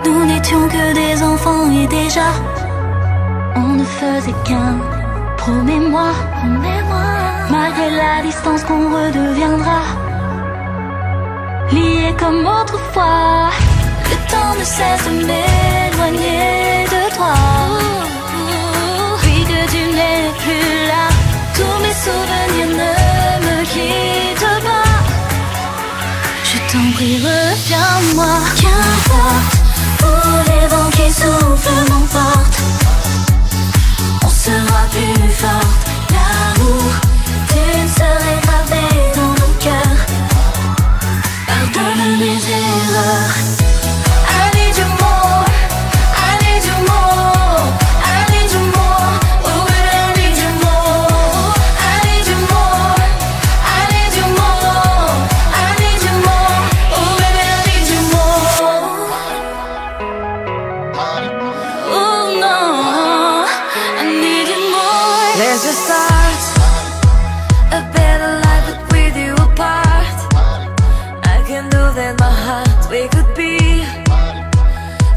Nous n'étions que des enfants et déjà on ne faisait qu'un. Promets-moi, promets-moi, malgré la distance qu'on redeviendra liés comme autrefois. Le temps ne cesse de m'éloigner de toi. Puis que tu n'es plus là, tous mes souvenirs ne me quittent pas. Je t'en prie, reviens-moi. Qu'importe, pour les vents qui soufflent m'emportent. On sera plus forte, l'amour d'une sœur est gravé dans nos cœurs. Pardonne mes erreurs. I need you more, I need you more, I need you more. Oh baby, I need you more, I need you more, I need you more, I need you more. Oh baby, I need you more. Oh no, I need you more. Let's just start a better life, but with you apart. I can do that, my heart, we could be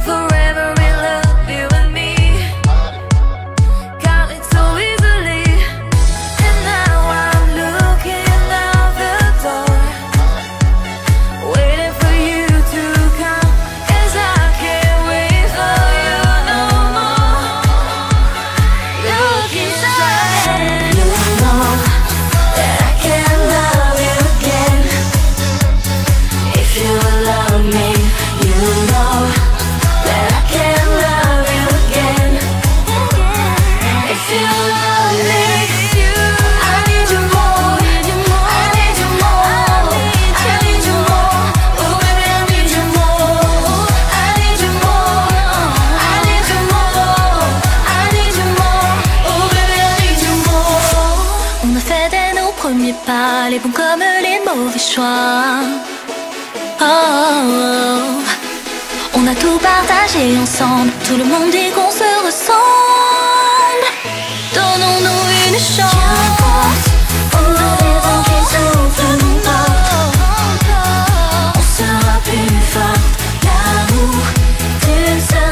forever in love, you and me. Got it so easily. And now I'm looking out the door, waiting for you to come, 'cause I can't wait for you no more. Look inside, you know that I can love you again. If you love me, you know that I can love you again. If you love me, I need you more, I need you more, I need you more. Oh baby, I need you more, I need you more, I need you more, I need you more. Oh baby, I need you more. On a fait dès nos premiers pas, les bons comme les mauvais choix. Oh, on a tout partagé ensemble, tout le monde dit qu'on se ressemble. Donnons-nous une chance. On a des vents qui soufflent m'emportent. On sera plus fort, l'amour d'une seule